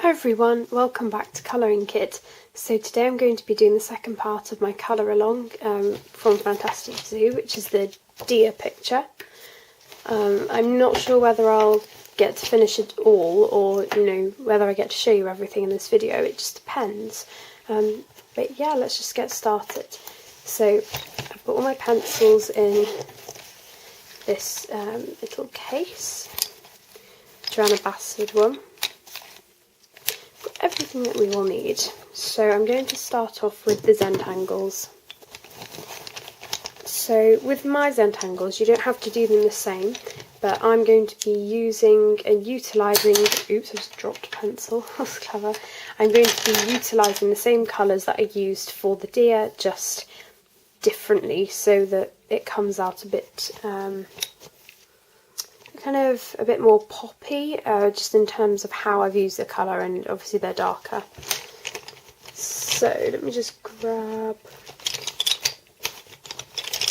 Hi everyone, welcome back to Colouring Kit. So today I'm going to be doing the second part of my colour along from Fantastic Zoo, which is the deer picture. I'm not sure whether I'll get to finish it all or, whether I get to show you everything in this video. It just depends. But yeah, let's just get started. So I've put all my pencils in this little case, Joanna Bassford one. Everything that we will need. So I'm going to start off with the Zentangles. So with my Zentangles, you don't have to do them the same, but I'm going to be using and utilising, oops, I just dropped a pencil, that's clever. I'm going to be utilising the same colours that I used for the deer, just differently, so that it comes out a bit kind of a bit more poppy, just in terms of how I've used the colour, and obviously they're darker. So let me just grab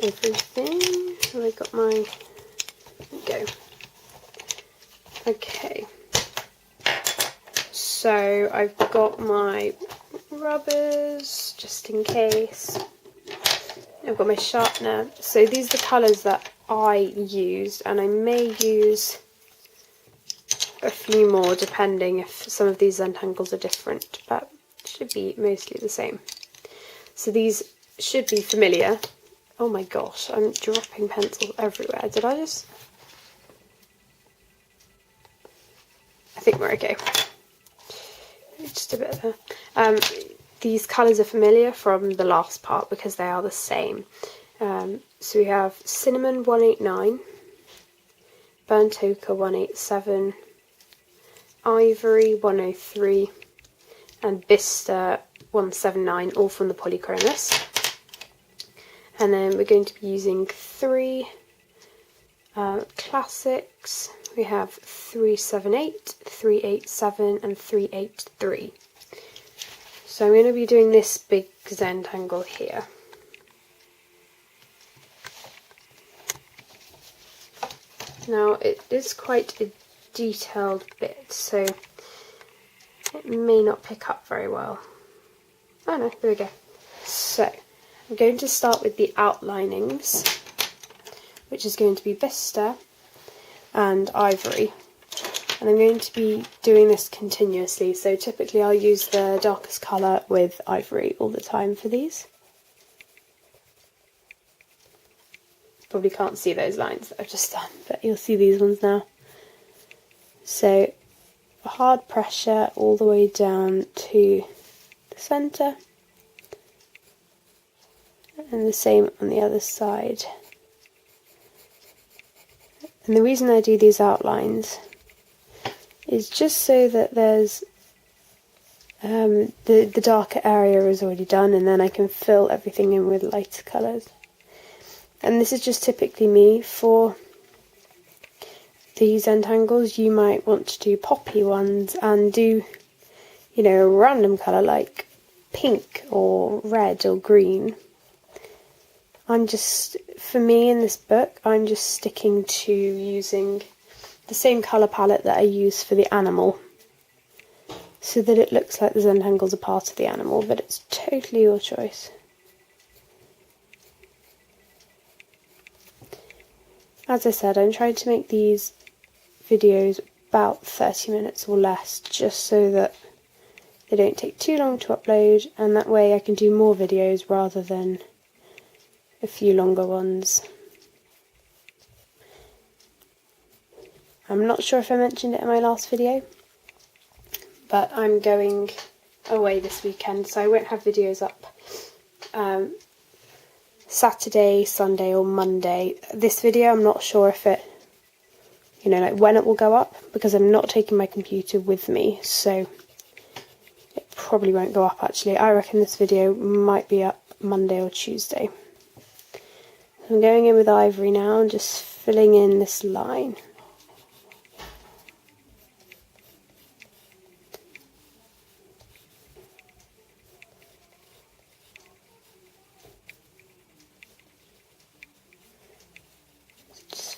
everything. So I got my, there we go. Okay, so I've got my rubbers just in case. I've got my sharpener. So these are the colours that I used, and I may use a few more depending if some of these Zentangles are different, but should be mostly the same. So these should be familiar. Oh my gosh, I'm dropping pencils everywhere. Did I just... I think we're okay. Just a bit of these colours are familiar from the last part because they are the same. So we have Cinnamon 189, Burnt Ochre 187, Ivory 103, and Bista 179, all from the Polychromos. And then we're going to be using three classics. We have 378, 387, and 383. So I'm going to be doing this big Zentangle here. Now it is quite a detailed bit, so it may not pick up very well. Oh no, there we go. So I'm going to start with the outlinings, which is going to be Vista and Ivory. And I'm going to be doing this continuously, so typically I'll use the darkest colour with Ivory all the time for these. Probably can't see those lines that I've just done, but you'll see these ones now. So hard pressure all the way down to the centre, and the same on the other side. And the reason I do these outlines is just so that there's the darker area is already done, and then I can fill everything in with lighter colours. And this is just typically me. For these Zentangles, you might want to do poppy ones and do, a random colour like pink or red or green. For me in this book, I'm just sticking to using the same colour palette that I use for the animal, so that it looks like the Zentangles are part of the animal, but it's totally your choice. As I said, I'm trying to make these videos about 30 minutes or less, just so that they don't take too long to upload, and that way I can do more videos rather than a few longer ones. I'm not sure if I mentioned it in my last video, but I'm going away this weekend, so I won't have videos up Saturday, Sunday or Monday. This video, I'm not sure if it, when it will go up, because I'm not taking my computer with me, so it probably won't go up actually. I reckon this video might be up Monday or Tuesday. I'm going in with Ivory now and just filling in this line.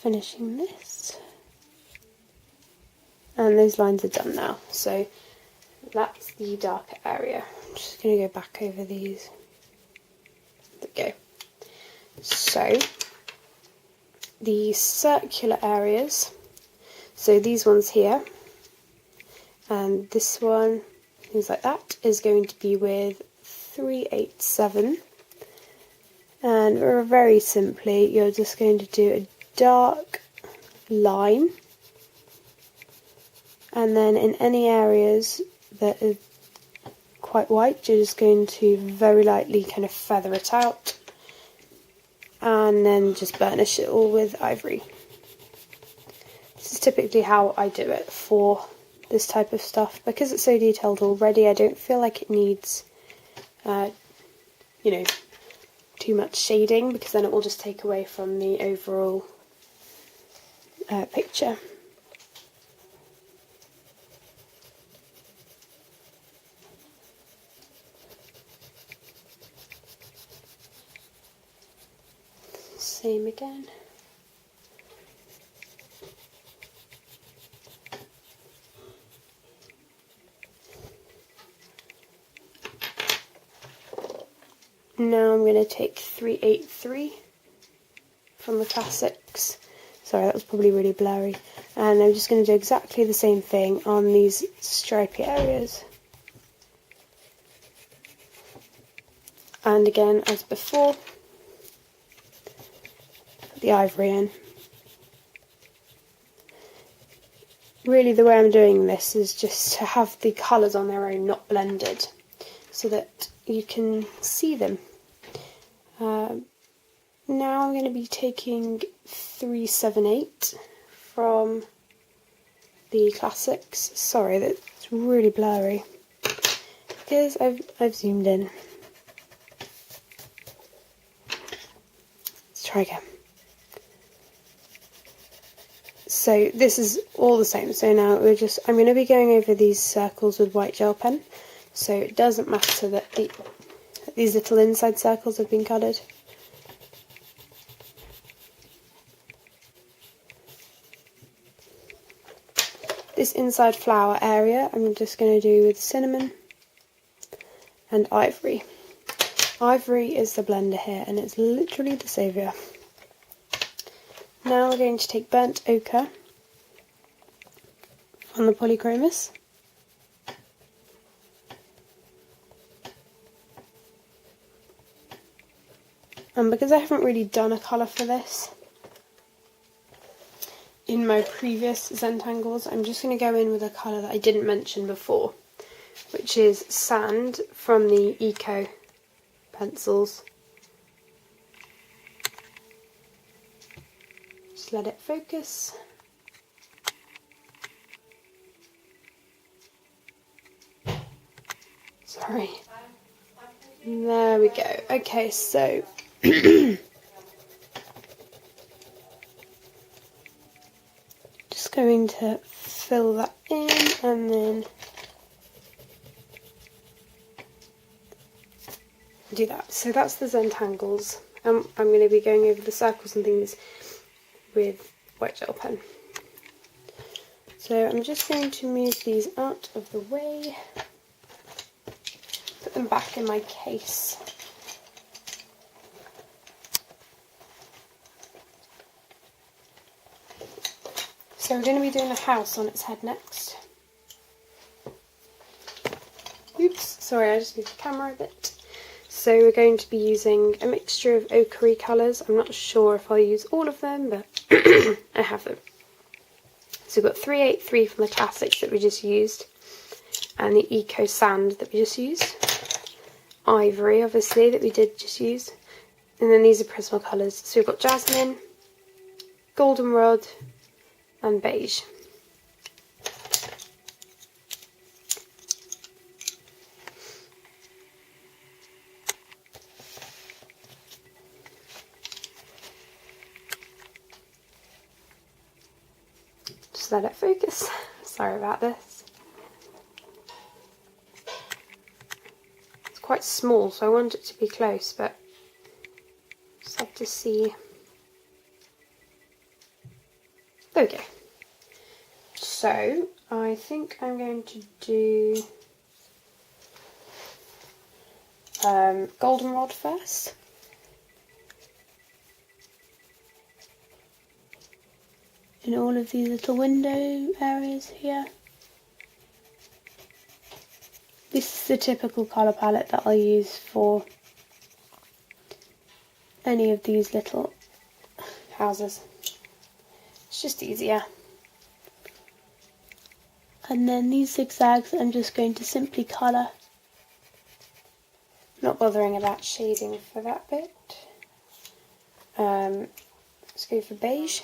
Finishing this, and those lines are done now. So That's the darker area. I'm just going to go back over these. There we go. So, the circular areas, so these ones here, and this one, things like that, is going to be with 387. And very simply, you're just going to do a dark line, and then in any areas that are quite white, you're just going to very lightly kind of feather it out, and then just burnish it all with ivory. This is typically how I do it for this type of stuff. Because it's so detailed already, I don't feel like it needs, you know, too much shading, because then it will just take away from the overall picture. Same again. Now I'm going to take 383 from the classics. Sorry, that was probably really blurry. And I'm just going to do exactly the same thing on these stripy areas. And again, as before, put the ivory in. Really, the way I'm doing this is just to have the colours on their own, not blended, so that you can see them. Now I'm going to be taking 378 from the classics. Sorry, that's really blurry because I've zoomed in. Let's try again. So this is all the same. So now I'm going to be going over these circles with white gel pen. So it doesn't matter that these little inside circles have been coloured. This inside flower area I'm just going to do with cinnamon and ivory. Ivory is the blender here, and it's literally the saviour. Now we're going to take burnt ochre on the polychromos. And because I haven't really done a colour for this in my previous Zentangles, I'm just going to go in with a colour that I didn't mention before, which is sand from the Eco pencils. Just let it focus. Sorry. There we go. Okay, so just going to fill that in and then do that. So that's the Zentangles. I'm going to be going over the circles and things with white gel pen. So I'm just going to move these out of the way, put them back in my case. So we're going to be doing a house on its head next. Oops, sorry, I just moved the camera a bit. So we're going to be using a mixture of ochre colours. I'm not sure if I'll use all of them, but I have them. So we've got 383 from the classics that we just used, and the Eco Sand that we just used. Ivory, obviously, that we did just use. And then these are Prismacolours. So we've got Jasmine, Goldenrod, and Beige. Just let it focus. Sorry about this. It's quite small, so I want it to be close, but just have to see. There we go. So I think I'm going to do goldenrod first. In all of these little window areas here. This is the typical colour palette that I'll use for any of these little houses. It's just easier. And then these zigzags I'm just going to simply colour. Not bothering about shading for that bit. Let's go for beige.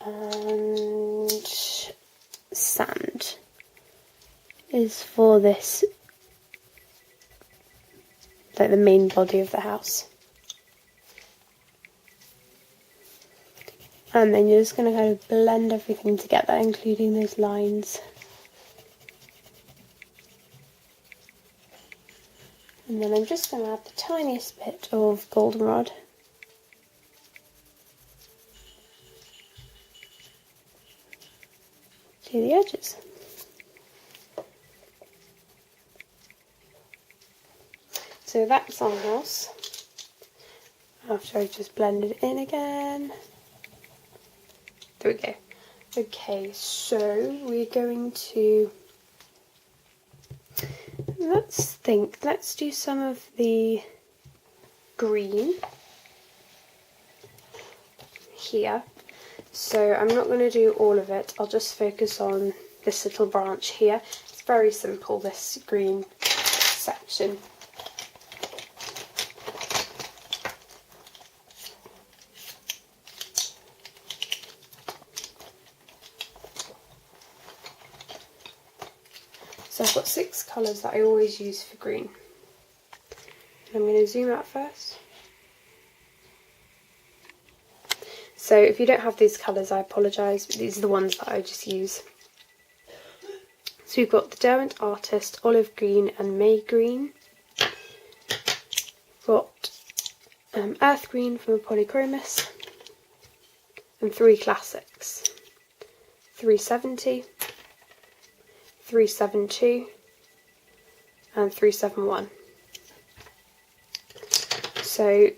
And sand is for this, like the main body of the house. And then you're just going to kind of blend everything together, including those lines. And then I'm just going to add the tiniest bit of goldenrod. To the edges. So that's our house. After I just blended it in again. There we go. Okay, so we're going to, let's do some of the green here. So I'm not going to do all of it, I'll just focus on this little branch here. It's very simple, this green section. So I've got 6 colours that I always use for green. I'm going to zoom out first. So if you don't have these colours, I apologise, but these are the ones that I just use. So we've got the Derwent Artist, Olive Green and May Green. We've got Earth Green from Polychromos. And 3 classics. 370, 372 and 371. So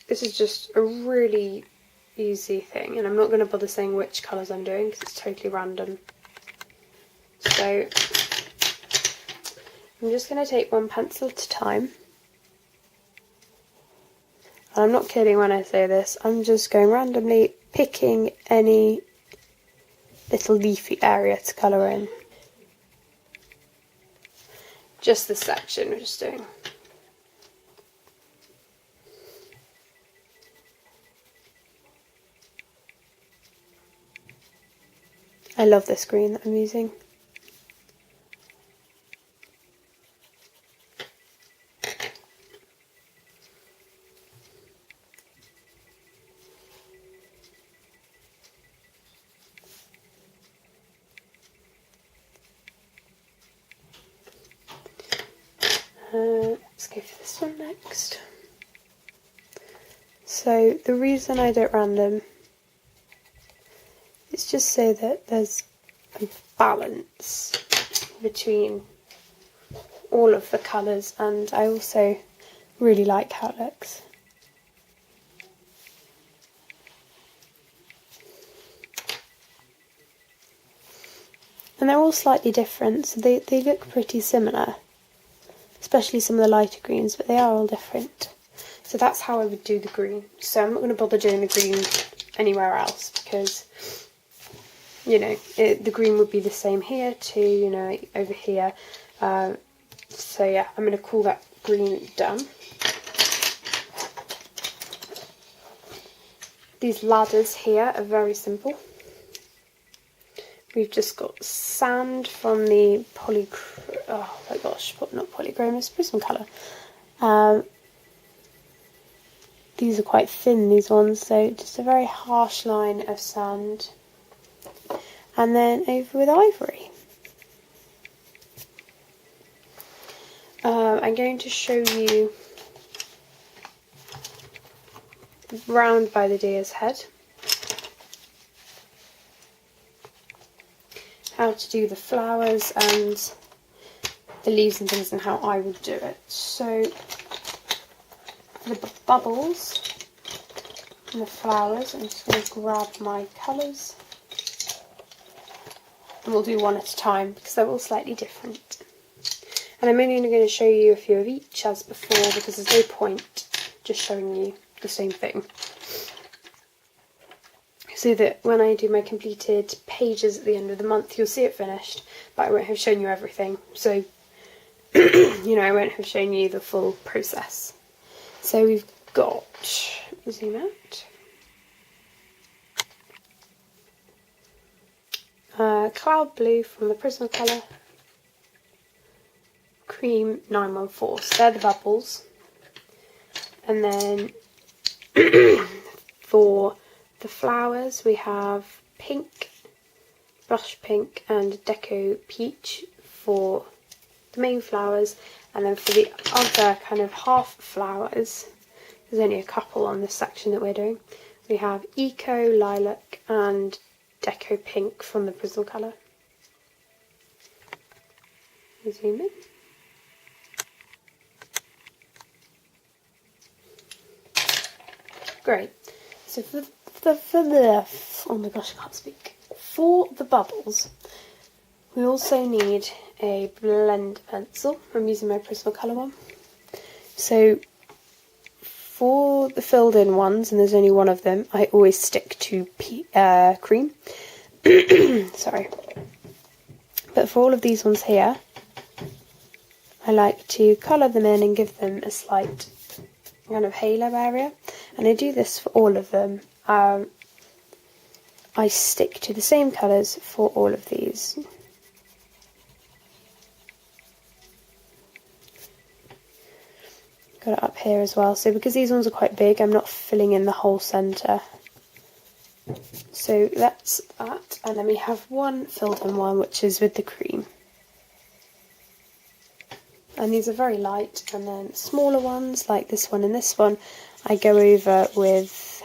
this is just a really easy thing, and I'm not going to bother saying which colours I'm doing because it's totally random. So I'm just going to take one pencil at a time. And I'm not kidding when I say this, I'm just going randomly picking any little leafy area to colour in. Just this section we're just doing. I love this green that I'm using. Let's go for this one next. So the reason I don't random is just so that there's a balance between all of the colours, and I also really like how it looks. And they're all slightly different, so they look pretty similar, especially some of the lighter greens, but they are all different. So that's how I would do the green. So I'm not going to bother doing the green anywhere else because, you know, the green would be the same here too, you know, over here. So yeah, I'm going to call that green done. These ladders here are very simple. We've just got sand from the not Polychromos, Prismacolor. These are quite thin, these ones, so just a very harsh line of sand. And then over with ivory. I'm going to show you round by the deer's head how to do the flowers and the leaves and things and how I would do it. So for the bubbles and the flowers, I'm just going to grab my colours, and we'll do one at a time because they're all slightly different. And I'm only going to show you a few of each as before because there's no point just showing you the same thing. So that when I do my completed pages at the end of the month, you'll see it finished, but I won't have shown you everything. So, you know, I won't have shown you the full process. So we've got, zoom out, Cloud Blue from the Prismacolor, Cream 914, so they're the bubbles. And then for the flowers we have Pink, Blush Pink and Deco Peach for the main flowers, and then for the other kind of half flowers, there's only a couple on this section that we're doing, we have Eco Lilac and Deco Pink from the Prismacolor. Zoom in. Great. So for the oh my gosh, I can't speak. For the bubbles, we also need a blend pencil. I'm using my Prismacolor one. So for the filled in ones, and there's only one of them, I always stick to cream. Sorry. But for all of these ones here, I like to colour them in and give them a slight kind of halo area. And I do this for all of them. I stick to the same colours for all of these. Got it up here as well. So because these ones are quite big, I'm not filling in the whole centre. So that's that. And then we have one filled in one, which is with the cream. And these are very light. And then smaller ones, like this one and this one, I go over with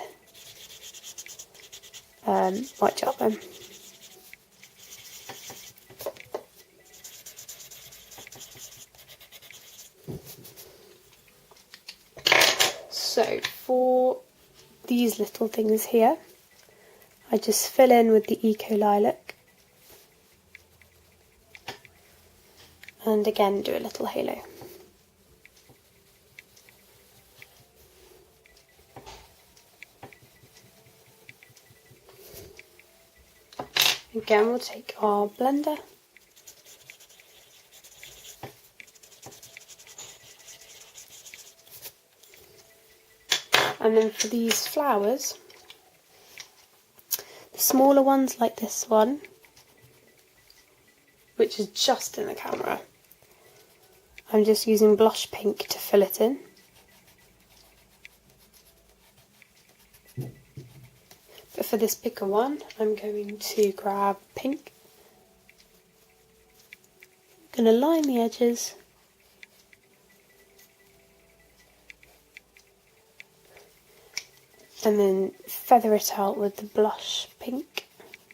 white Jarbon. So for these little things here, I just fill in with the Eco Lilac and again do a little halo. Again, we'll take our blender and then for these flowers, the smaller ones like this one, which is just in the camera, I'm just using Blush Pink to fill it in. But for this bigger one, I'm going to grab Pink. I'm going to line the edges. And then feather it out with the Blush Pink,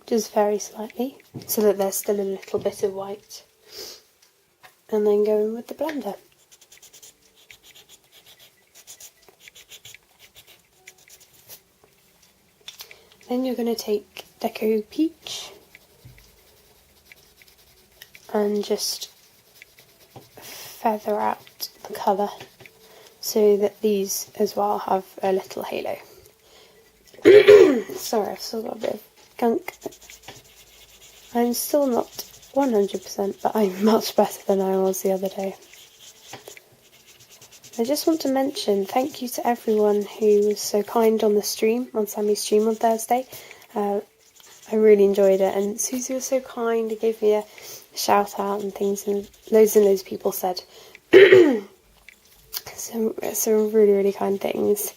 just very slightly, so that there's still a little bit of white. And then go in with the blender. Then you're going to take Deco Peach and just feather out the colour so that these as well have a little halo. Sorry, I've still got a bit of gunk. I'm still not 100%, but I'm much better than I was the other day. I just want to mention thank you to everyone who was so kind on the stream, on Sammy's stream on Thursday. I really enjoyed it, and Susie was so kind, and gave me a shout out and things, and loads of people said some really, really kind things,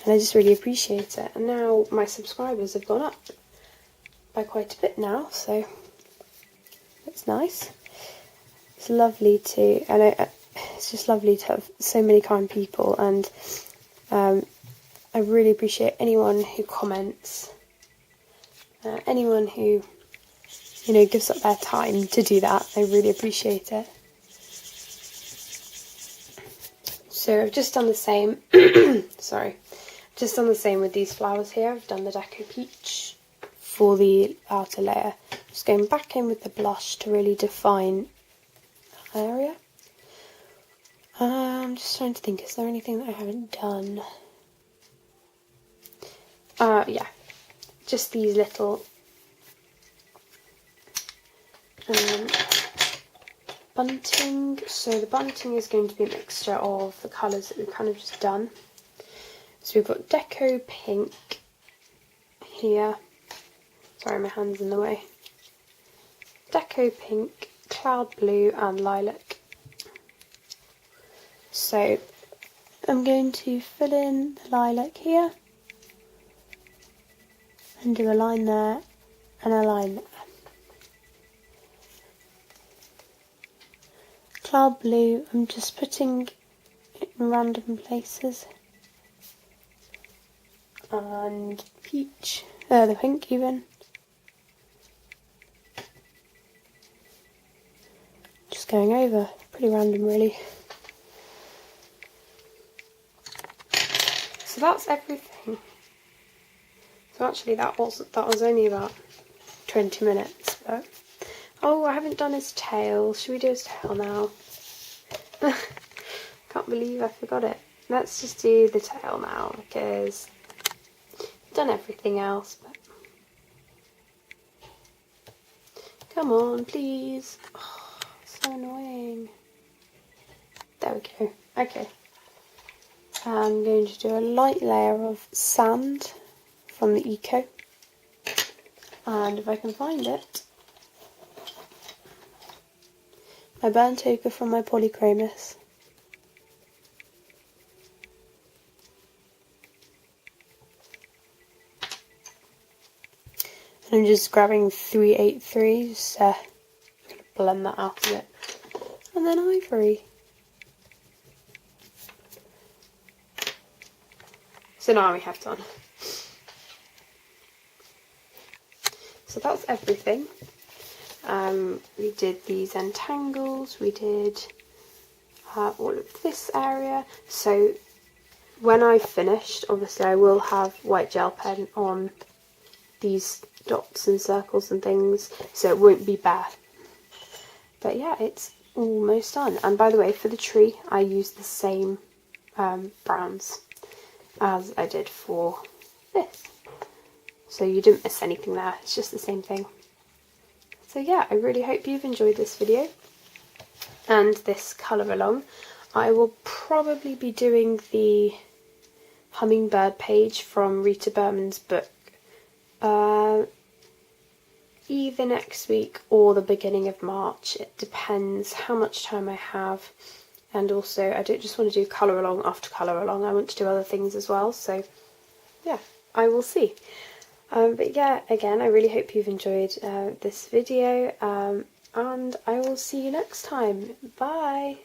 and I just really appreciate it. And now my subscribers have gone up by quite a bit now, so it's nice. It's lovely to, and it's just lovely to have so many kind people, and I really appreciate anyone who comments, anyone who you know, gives up their time to do that. I really appreciate it. So I've just done the same, sorry, just done the same with these flowers here. I've done the Deco Peach for the outer layer. Just going back in with the blush to really define that area. I'm just trying to think, is there anything that I haven't done? Yeah, just these little bunting. So the bunting is going to be a mixture of the colours that we've kind of just done. So we've got Deco Pink here. Sorry, my hand's in the way. Deco Pink, Cloud Blue and Lilac. So I'm going to fill in the lilac here and do a line there and a line there. Cloud Blue, I'm just putting it in random places. And Peach, the pink even. Just going over, pretty random really. So that's everything. So actually that was only about 20 minutes, but oh, I haven't done his tail. Should we do his tail now? Can't believe I forgot it. Let's just do the tail now because I've done everything else, but come on, please. Oh, so annoying. There we go. Okay. I'm going to do a light layer of sand from the Eco, and if I can find it, my burnt ochre from my Polychromos. And I'm just grabbing 383, just blend that out a bit, and then ivory. So now we have done. So that's everything. We did these entangles, we did all of this area. So when I've finished, obviously I will have white gel pen on these dots and circles and things, so it won't be bare. But yeah, it's almost done. And by the way, for the tree, I used the same browns as I did for this. So you didn't miss anything there, it's just the same thing. So yeah, I really hope you've enjoyed this video and this colour along. I will probably be doing the hummingbird page from Rita Berman's book either next week or the beginning of March. It depends how much time I have, and also I don't just want to do colour along after colour along, I want to do other things as well, so yeah, I will see. But yeah, again, I really hope you've enjoyed this video, and I will see you next time. Bye!